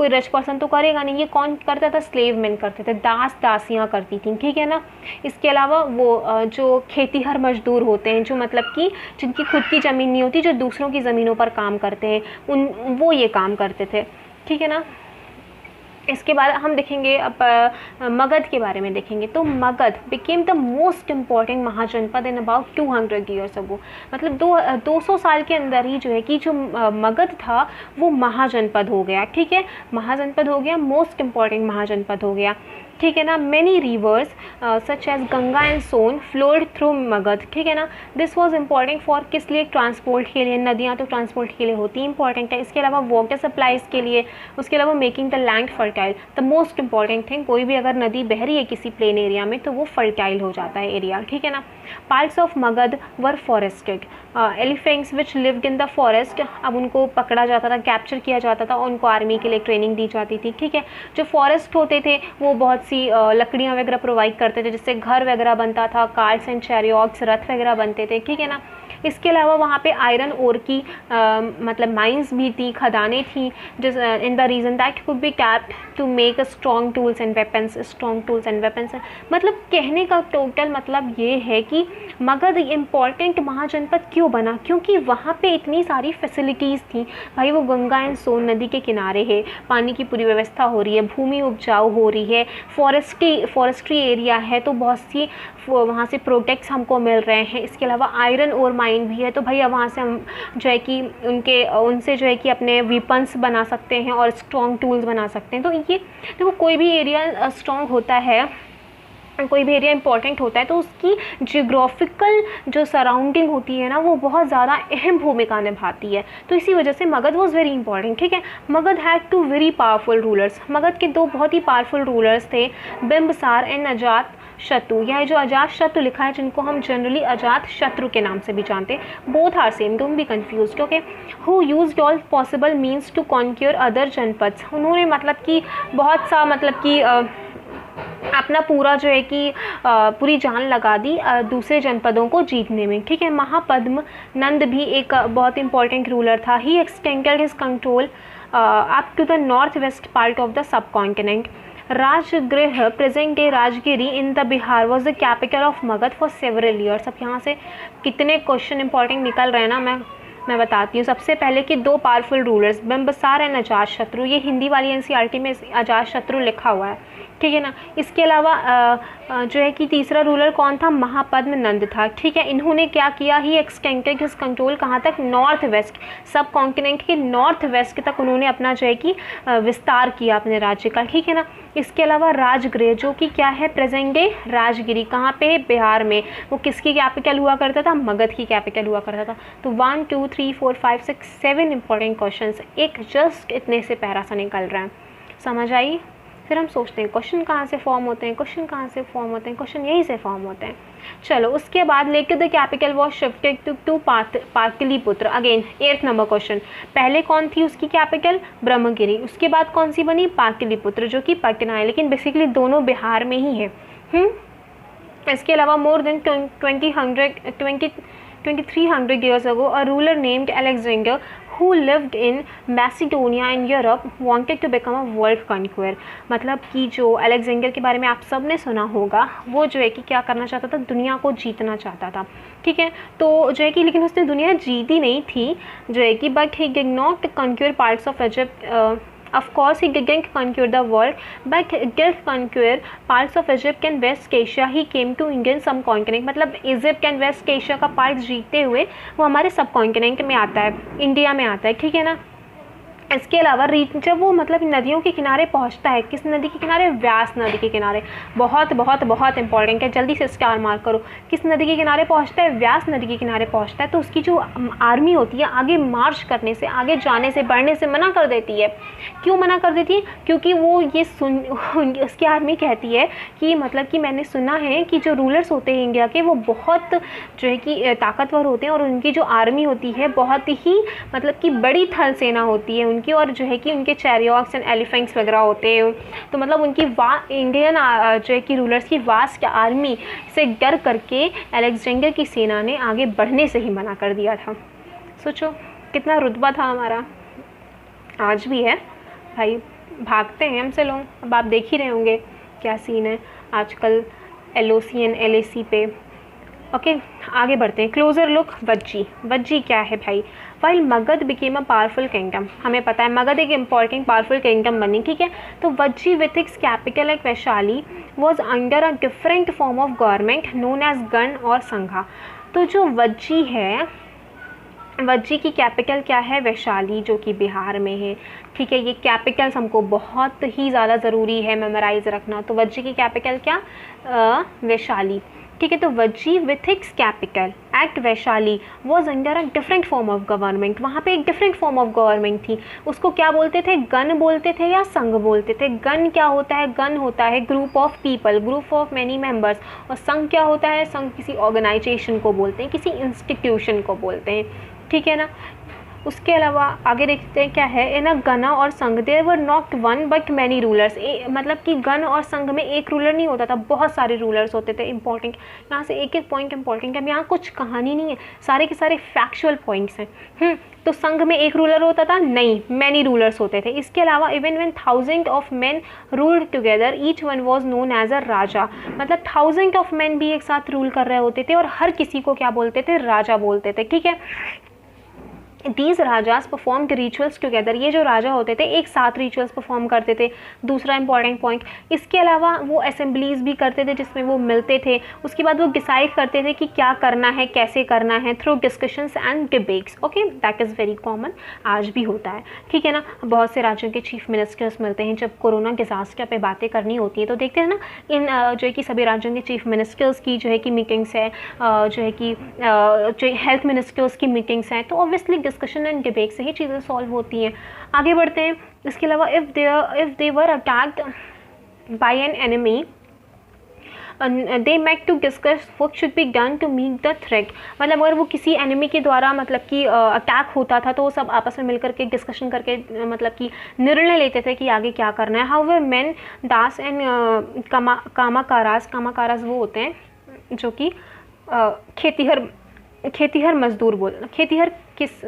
रिच पर्सन तो करेगा नहीं। ये कौन करता था? स्लेव मैन करते थे, दासियाँ करती थी, ठीक है ना। इसके अलावा वो जो खेतीहर मजदूर होते हैं, जो मतलब कि जिनकी खुद की ज़मीन नहीं होती, जो दूसरों की ज़मीनों पर काम करते हैं, वो ये काम करते थे, ठीक है ना। इसके बाद हम देखेंगे अब मगध के बारे में देखेंगे। तो Magadha became the most important mahajanapada in about 200 years ago. मतलब 200 साल के अंदर ही जो है कि जो मगध था वो महाजनपद हो गया, ठीक है। महाजनपद हो गया, मोस्ट इम्पॉर्टेंट महाजनपद हो गया, ठीक है ना। Many rivers such as Ganga and Son flowed through Magadha, ठीक है ना। दिस वॉज इम्पॉर्टेंट फॉर किस लिए? ट्रांसपोर्ट के लिए। नदियाँ तो ट्रांसपोर्ट के लिए होती इंपॉर्टेंट है। इसके अलावा वाटर सप्लाईज के लिए, उसके अलावा making the land fertile, the most important thing. कोई भी अगर नदी बह रही है किसी प्लेन एरिया में तो वो फर्टाइल हो जाता है एरिया, ठीक है ना। Parts of Magadh were forested. Elephants which lived in the forest, अब उनको पकड़ा जाता था, कैप्चर किया जाता था, उनको आर्मी के लिए ट्रेनिंग दी जाती थी, ठीक है। जो फॉरेस्ट होते थे वो बहुत सी लकड़ियाँ वगैरह प्रोवाइड करते थे, जिससे घर वगैरह बनता था, कार्ट्स एंड चैरियट्स, रथ वगैरह बनते थे, ठीक है ना। इसके अलावा वहाँ पे आयरन ओर की मतलब माइंस भी थी, खदानें थी, जिस in the region that could be tapped to make strong tools and weapons. मतलब कहने का टोटल मतलब ये है कि मगध इम्पॉर्टेंट महाजनपद क्यों बना? क्योंकि वहाँ पे इतनी सारी फैसिलिटीज़ थी। भाई वो गंगा एंड सोन नदी के किनारे है, पानी की पूरी व्यवस्था हो रही है, भूमि उपजाऊ हो रही है, फॉरेस्ट्री एरिया है, तो बहुत सी वहाँ से प्रोडक्ट्स हमको मिल रहे हैं। इसके अलावा आयरन और माइन भी है, तो भैया वहाँ से हम जो है कि उनसे जो है कि अपने वेपन्स बना सकते हैं और स्ट्रॉन्ग टूल्स बना सकते हैं। तो ये देखो, कोई भी एरिया स्ट्रॉन्ग होता है, कोई भी एरिया इंपॉर्टेंट होता है तो उसकी जियोग्राफिकल जो सराउंडिंग होती है ना, वो बहुत ज़्यादा अहम भूमिका निभाती है। तो इसी वजह से मगध वॉज वेरी इंपॉर्टेंट, ठीक है। Magadh had 2 very powerful rulers. Magadh के 2 बहुत ही पावरफुल रूलर्स थे, बिंबिसार एंड अजात शत्रु। यह जो अजात शत्रु लिखा है, जिनको हम जनरली अजात शत्रु के नाम से भी जानते हैं, both are same, don't be confused, okay. Who used all possible means to conquer other janapadas. उन्होंने मतलब कि बहुत सा मतलब कि अपना पूरा जो है कि पूरी जान लगा दी दूसरे जनपदों को जीतने में, ठीक है। महापद्म नंद भी एक बहुत इंपॉर्टेंट रूलर था। He extended his control up to the northwest part of the subcontinent. Rajgriha present day Rajgir in the Bihar was the capital of Magadha for several years. अब यहाँ से कितने क्वेश्चन इंपॉर्टेंट निकल रहे हैं ना, मैं बताती हूँ। सबसे पहले कि दो powerful rulers Bimbisara and Ajatashatru, ये हिंदी वाली एनसीईआरटी में अजातशत्रु लिखा हुआ है, ठीक है ना। इसके अलावा जो है कि तीसरा रूलर कौन था, महापद्म नंद था, ठीक है। इन्होंने क्या किया, ही एक्सटेंडेड हिज कंट्रोल कहाँ तक, नॉर्थ वेस्ट, सब कॉन्टिनेंट के नॉर्थ वेस्ट तक उन्होंने अपना जो है कि विस्तार किया अपने राज्य का, ठीक है ना। इसके अलावा राजगृह जो कि क्या है, प्रेजेंट डे राजगिरी, कहाँ पे, बिहार में, वो किसकी कैपिटल हुआ करता था, मगध की कैपिटल हुआ करता था। तो 1 2 3 4 5 6 7 इंपॉर्टेंट क्वेश्चन एक जस्ट इतने से पैरा सा निकल रहा है, समझ आई। फिर हम सोचते हैं क्वेश्चन कहाँ से फॉर्म होते हैं, क्वेश्चन कहाँ से फॉर्म होते हैं, क्वेश्चन यहीं से फॉर्म होते हैं। चलो उसके बाद लेकर the capital was shifted to Pataliputra, again 8th number question. पहले कौन थी उसकी कैपिटल, ब्रह्मगिरी, उसके बाद कौन सी बनी, पाटलिपुत्र, जो कि पटना है, लेकिन बेसिकली दोनों बिहार में ही है। इसके अलावा more than 2300 years ago a ruler named Alexander who lived in Macedonia in Europe wanted to become a world conqueror। मतलब कि जो अलेक्जेंडर के बारे में आप सब ने सुना होगा, वो जो है कि क्या करना चाहता था, दुनिया को जीतना चाहता था, ठीक है। तो जो है कि लेकिन उसने दुनिया जीती नहीं थी जो है कि, but he did not conquer parts of Egypt. Of course, he didn't conquer the world, but did conquer parts of Egypt and West Asia. He came to Indian subcontinent। मतलब इजिप्ट एंड वेस्ट एशिया का part जीतते हुए वो हमारे सब continent में आता है, इंडिया में आता है, ठीक है ना। इसके अलावा जब वो मतलब नदियों के किनारे पहुंचता है, किस नदी के किनारे, व्यास नदी के किनारे, बहुत बहुत बहुत इंपॉर्टेंट है, जल्दी से स्टार मार्क करो। किस नदी के किनारे पहुंचता है, व्यास नदी के किनारे पहुंचता है। तो उसकी जो आर्मी होती है आगे मार्च करने से, आगे जाने से, बढ़ने से मना कर देती है। क्यों मना कर देती है, क्योंकि वो ये उसकी आर्मी कहती है कि मतलब कि मैंने सुना है कि जो रूलर्स होते हैं इंडिया के, वो बहुत जो है कि ताकतवर होते हैं, और उनकी जो आर्मी होती है बहुत ही मतलब कि बड़ी थल सेना होती है उनकी, और जो है कि उनके चैरियट्स एंड एलिफेंट्स वगैरह होते हैं। तो मतलब उनकी इंडियन जो है कि रूलर्स की वास्ट आर्मी से डर करके अलेक्जेंडर की सेना ने आगे बढ़ने से ही मना कर दिया था। सोचो कितना रुतबा था हमारा, आज भी है भाई, भागते हैं हमसे लोग। अब आप देख ही रहे होंगे क्या सीन है आजकल LOC एंड LAC पे। ओके आगे बढ़ते हैं। क्लोजर लुक, वज्जी क्या है भाई। While Magadh became a powerful kingdom, हमें पता है मगध एक इंपॉर्टेंट पावरफुल किंगडम बनी, ठीक है। तो Vajji with its capital at Vaishali was under a different form of government known as gana और संघा। तो जो वज्जी है, वज्जी की कैपिटल क्या है, वैशाली, जो कि बिहार में है, ठीक है। ये कैपिटल्स हमको बहुत ही ज़्यादा ज़रूरी है मेमोराइज रखना। तो वज्जी की कैपिटल क्या, वैशाली, ठीक है। तो Vajji with its capital at Vaishali was under a different form of government, वहाँ पे एक डिफरेंट फॉर्म ऑफ गवर्नमेंट थी। उसको क्या बोलते थे, गण बोलते थे या संघ बोलते थे। गण क्या होता है, गण होता है group of people, group of many members, और संघ क्या होता है, संघ किसी ऑर्गेनाइजेशन को बोलते हैं, किसी इंस्टीट्यूशन को बोलते हैं, ठीक है ना। उसके अलावा आगे देखते हैं क्या है, इन अ गना और sangha there were not one but many rulers. मतलब कि गण और संघ में एक रूलर नहीं होता था, बहुत सारे रूलर्स होते थे। इंपॉर्टेंट यहाँ से एक एक पॉइंट इंपॉर्टेंट है, यहाँ कुछ कहानी नहीं है, सारे के सारे फैक्चुअल पॉइंट्स हैं। तो संघ में एक रूलर होता था, नहीं, मैनी रूलर्स होते थे। इसके अलावा even when 1000 of men ruled together each one was known as a raja. मतलब 1000 ऑफ मैन भी एक साथ रूल कर रहे होते थे, और हर किसी को क्या बोलते थे, राजा बोलते थे, ठीक है। These rajas performed rituals together, ये जो राजा होते थे एक साथ रिचुअल्स परफॉर्म करते थे, दूसरा इंपॉर्टेंट पॉइंट। इसके अलावा वो असेंबलीज भी करते थे जिसमें वो मिलते थे, उसके बाद वो डिसाइड करते थे कि क्या करना है, कैसे करना है, through discussions and debates. Okay, that is very common, आज भी होता है, ठीक है ना। बहुत से राज्यों के चीफ मिनिस्टर्स मिलते हैं जब कोरोना डिजास्टर पे बातें करनी होती है, तो देखते हैं ना इन जो है कि सभी राज्यों के चीफ मिनिस्टर्स की जो है कि मीटिंग्स है, जो है कि जो हेल्थ मिनिस्टर्स की मीटिंग्स हैं, तो ऑब्वियसली डिस्कशन एंड डिबेट से ही चीज़ें सॉल्व होती हैं। आगे बढ़ते हैं। इसके अलावा if they were attacked by an enemy they met to discuss what should be done to meet the threat. मतलब अगर वो किसी एनिमी के द्वारा मतलब कि अटैक होता था तो वो सब आपस में मिलकर के डिस्कशन करके मतलब कि निर्णय लेते थे कि आगे क्या करना है। हाउएवर मेन दास एंड कामाकारास वो होते हैं जो कि खेतीहर मजदूर खेतीहर किस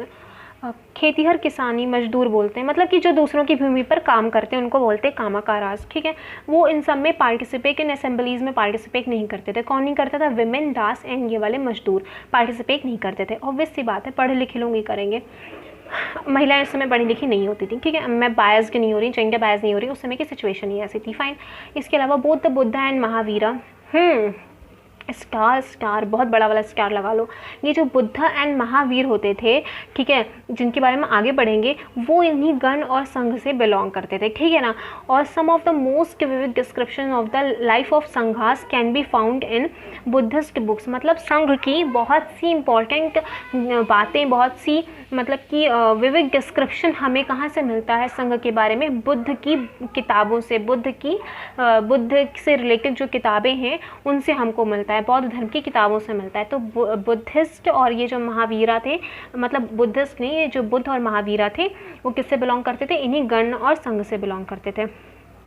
खेतीहर किसानी मजदूर बोलते हैं, मतलब कि जो दूसरों की भूमि पर काम करते हैं उनको बोलते हैं कामाकारास, ठीक है। वो इन सब में पार्टिसिपेट, इन असेंबलीज में पार्टिसिपेट नहीं करते थे। कौन नहीं करता था? विमेन, दास एंड ये वाले मजदूर पार्टिसिपेट नहीं करते थे। ऑब्वियस सी बात है, पढ़े लिखे लोग ही करेंगे, महिलाएं उस समय पढ़ी लिखी नहीं होती थी, ठीक है। मैं बायस की नहीं हो रही, जेंडर बायस नहीं हो रही, उस समय की सिचुएशन ही ऐसी थी, फाइन। इसके अलावा बुद्ध एंड महावीरा, स्टार बहुत बड़ा वाला स्टार लगा लो। ये जो बुद्ध एंड महावीर होते थे, ठीक है, जिनके बारे में आगे बढ़ेंगे, वो इन्हीं गण और संघ से बिलोंग करते थे, ठीक है ना। और some of the most vivid description of the life of sanghas can be found in Buddhist books. मतलब संघ की बहुत सी इंपॉर्टेंट बातें, बहुत सी मतलब कि विविड डिस्क्रिप्शन हमें कहाँ से मिलता है संघ के बारे में? बुद्ध की किताबों से, बुद्ध से रिलेटेड जो किताबें हैं उनसे हमको मिलता है, बौद्ध धर्म की किताबों से मिलता है। तो बुद्धिस्ट और ये जो महावीरा थे, मतलब बुद्धिस्ट नहीं, ये जो बुद्ध और महावीरा थे वो किससे बिलोंग करते थे? इन्हीं गण और संघ से बिलोंग करते थे।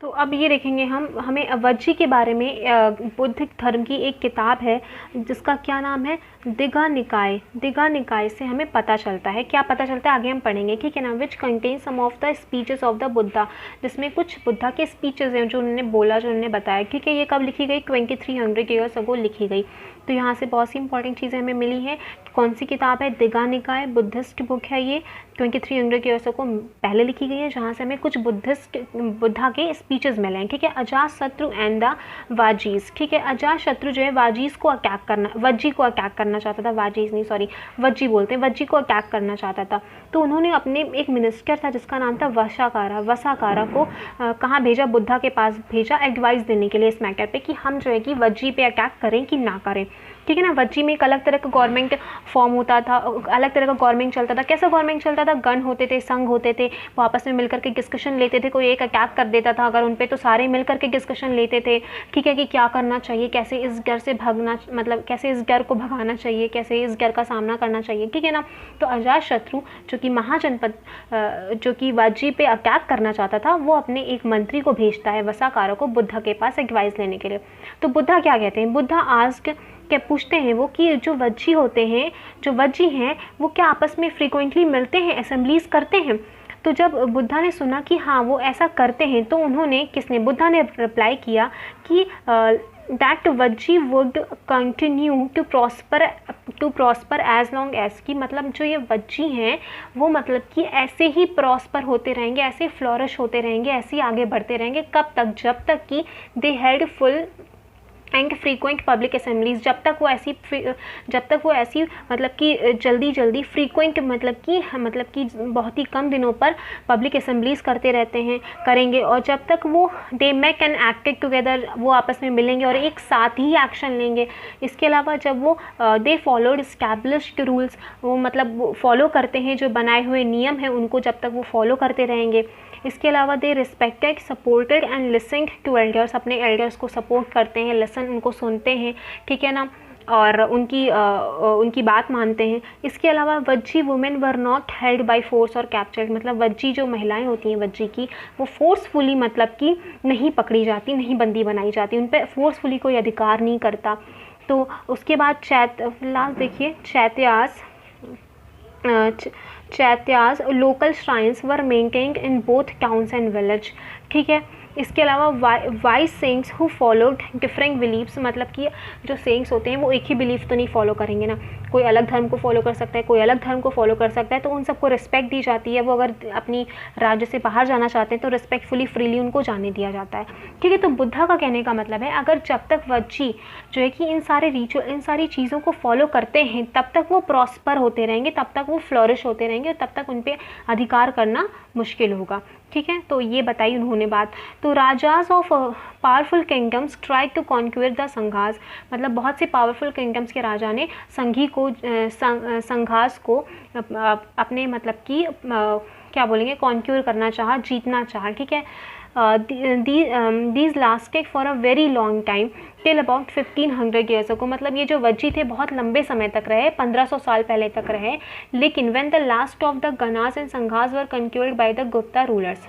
तो अब ये देखेंगे हमें वज्जी के बारे में। बुद्ध धर्म की एक किताब है जिसका क्या नाम है? दिघा निकाय। दिघा निकाय से हमें पता चलता है, क्या पता चलता है आगे हम पढ़ेंगे, ठीक है ना। Which contain some of the speeches of the Buddha, जिसमें कुछ बुद्धा के स्पीचेस हैं जो उन्होंने बोला, जो उन्होंने बताया, ठीक है। ये कब लिखी गई? 2300 ईयर्स अगो लिखी गई। तो यहाँ से बहुत सी इंपॉर्टेंट चीज़ें हमें मिली हैं। कौन सी किताब है? दिघा निकाय, बुद्धिस्ट बुक है ये, 2300 ईयर्स को पहले लिखी गई है, जहाँ से हमें कुछ बुद्धा के स्पीचेस मिले हैं, ठीक है। अजात शत्रु एंड द वाजीज, ठीक है। अजात शत्रु जो है वाजीज को अटैक करना, वज्जी को अटैक करना चाहता था, वाजीज नहीं सॉरी वज्जी बोलते हैं, वज्जी को अटैक करना चाहता था। तो उन्होंने अपने एक मिनिस्टर था जिसका नाम था वसाकारा को कहाँ भेजा? बुद्धा के पास भेजा, एडवाइस देने के लिए इस मैटर पे कि हम जो है कि वज्जी पे अटैक करें कि ना करें, ठीक है ना। वज्जी में एक अलग तरह का गवर्नमेंट फॉर्म होता था, अलग तरह का गवर्नमेंट चलता था। कैसा गवर्नमेंट चलता था? गण होते थे, संघ होते थे, वो आपस में मिलकर के डिस्कशन लेते थे। कोई एक अटैक कर देता था अगर उन पे, तो सारे मिलकर के डिस्कशन लेते थे, ठीक है, कि क्या करना चाहिए, कैसे इस डर से भागना, मतलब कैसे इस डर को भगाना चाहिए, कैसे इस डर का सामना करना चाहिए, ठीक है ना। तो अजात शत्रु जो कि महाजनपद जो कि वज्जी पे अटैक करना चाहता था, वो अपने एक मंत्री को भेजता है, वसाकारा को, बुद्धा के पास एडवाइस लेने के लिए। तो बुद्धा क्या कहते हैं? बुद्धा आस्क्ड, क्या पूछते हैं वो, कि जो वज्जी होते हैं, जो वज्जी हैं, वो क्या आपस में फ्रीक्वेंटली मिलते हैं, असेंबलीज करते हैं? तो जब बुद्धा ने सुना कि हाँ वो ऐसा करते हैं, तो उन्होंने, बुद्धा ने रिप्लाई किया कि that Vajji would continue to prosper as long as, की मतलब जो ये वज्जी हैं वो मतलब कि ऐसे ही प्रॉस्पर होते रहेंगे, ऐसे फ्लोरिश होते रहेंगे, ऐसे ही आगे बढ़ते रहेंगे। कब तक? जब तक कि they had full and frequent public assemblies, जब तक वो ऐसी मतलब कि जल्दी फ्रीक्वेंट मतलब कि बहुत ही कम दिनों पर पब्लिक असेंबलीज करते रहते हैं, करेंगे। और जब तक वो they make an acted together, वो आपस में मिलेंगे और एक साथ ही एक्शन लेंगे। इसके अलावा जब वो दे फॉलोड इस्टेब्लिश्ड रूल्स, वो मतलब फॉलो करते हैं जो बनाए हुए नियम हैं उनको, जब तक वो फॉलो करते रहेंगे। इसके अलावा they respected, supported and listened to elders, अपने एल्डर्स को सपोर्ट करते हैं, लिसन उनको सुनते हैं, ठीक है ना, और उनकी बात मानते हैं। इसके अलावा Vajji women were not held by force और कैप्चर्ड, मतलब वज्जी जो महिलाएं होती हैं वज्जी की, वो फोर्सफुली मतलब कि नहीं पकड़ी जाती, नहीं बंदी बनाई जाती, उन पर फोर्सफुली कोई अधिकार नहीं करता। तो उसके बाद लास्ट देखिए, chaityas local shrines were maintained in both towns and village, ठीक है। इसके अलावा wise saints who followed different believes, मतलब कि जो सेंट्स होते हैं वो एक ही बिलीफ तो नहीं फॉलो करेंगे ना, कोई अलग धर्म को फॉलो कर सकता है, कोई अलग धर्म को फॉलो कर सकता है, तो उन सबको रिस्पेक्ट दी जाती है। वो अगर अपनी राज्य से बाहर जाना चाहते हैं तो रिस्पेक्टफुली फ्रीली उनको जाने दिया जाता है, ठीक है। तो बुद्धा का कहने का मतलब है, अगर जब तक वज्जी जो है कि इन सारे रिचुअल, इन सारी चीज़ों को फॉलो करते हैं, तब तक वो प्रॉस्पर होते रहेंगे, तब तक वो फ्लोरिश होते रहेंगे, और तब तक उन पर अधिकार करना मुश्किल होगा, ठीक है। तो ये बताई उन्होंने बात। तो rajas of powerful kingdoms try to conquer the sanghas, मतलब बहुत से पावरफुल किंगडम्स के राजा ने संघास को अपने मतलब कि क्या बोलेंगे, कॉन्क्यूर करना चाहा, जीतना चाहा, ठीक है। These lasted for a very long time till about 1500 years को, मतलब ये जो वज्जी थे बहुत लंबे समय तक रहे, 1500 साल पहले तक रहे। लेकिन when the last of the ganas and sanghas were conquered by the Gupta rulers,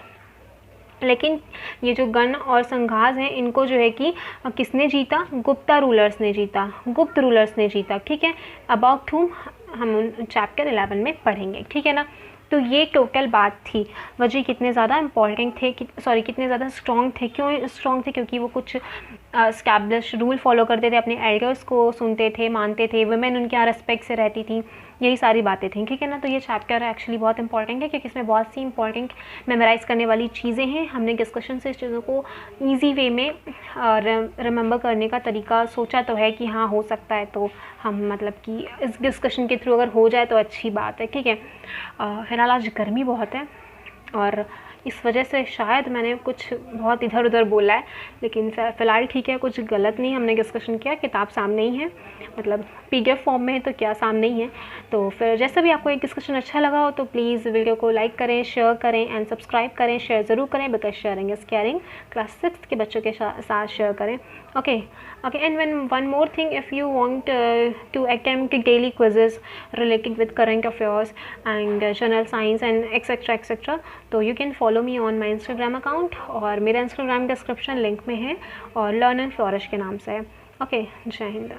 लेकिन ये जो गण और संघास हैं इनको जो है कि किसने जीता? गुप्ता रूलर्स ने जीता, गुप्त रूलर्स ने जीता, ठीक है। अबाउट हुम हम चैप्टर 11 में पढ़ेंगे, ठीक है ना। तो ये टोटल बात थी। वजह कितने ज़्यादा इम्पॉर्टेंट थे, कितने ज़्यादा स्ट्रॉन्ग थे। क्यों स्ट्रॉन्ग थे? क्योंकि वो कुछ एस्टैब्लिश रूल फॉलो करते थे, अपने एल्डर्स को सुनते थे, मानते थे, वुमेन उनके यहाँ रेस्पेक्ट से रहती थी, यही सारी बातें थी, ठीक है ना। तो ये चैप्टर एक्चुअली बहुत इंपॉर्टेंट है क्योंकि इसमें बहुत सी इंपॉर्टेंट मेमोराइज़ करने वाली चीज़ें हैं। हमने डिस्कशन से इस चीज़ों को ईजी वे में रिमेंबर करने का तरीका सोचा तो है कि हाँ हो सकता है, तो हम मतलब कि इस डिस्कशन के थ्रू अगर हो जाए तो अच्छी बात है, ठीक है। फिलहाल आज गर्मी बहुत है और इस वजह से शायद मैंने कुछ बहुत इधर उधर बोला है, लेकिन फ़िलहाल ठीक है, कुछ गलत नहीं हमने डिस्कशन किया। किताब सामने ही है, मतलब PDF फॉर्म में है, तो क्या सामने ही है। तो फिर जैसा भी आपको एक डिस्कशन अच्छा लगा हो तो प्लीज़ वीडियो को लाइक करें, शेयर करें एंड सब्सक्राइब करें। शेयर ज़रूर करें because sharing is caring. Class 6 के बच्चों के साथ शेयर करें। Okay and one more thing, if you want to attempt daily quizzes related with current affairs and general science and etcetera, तो you can follow me on my Instagram account, और मेरा Instagram description link में है और learn and flourish के नाम से है। ओके, जय हिंद।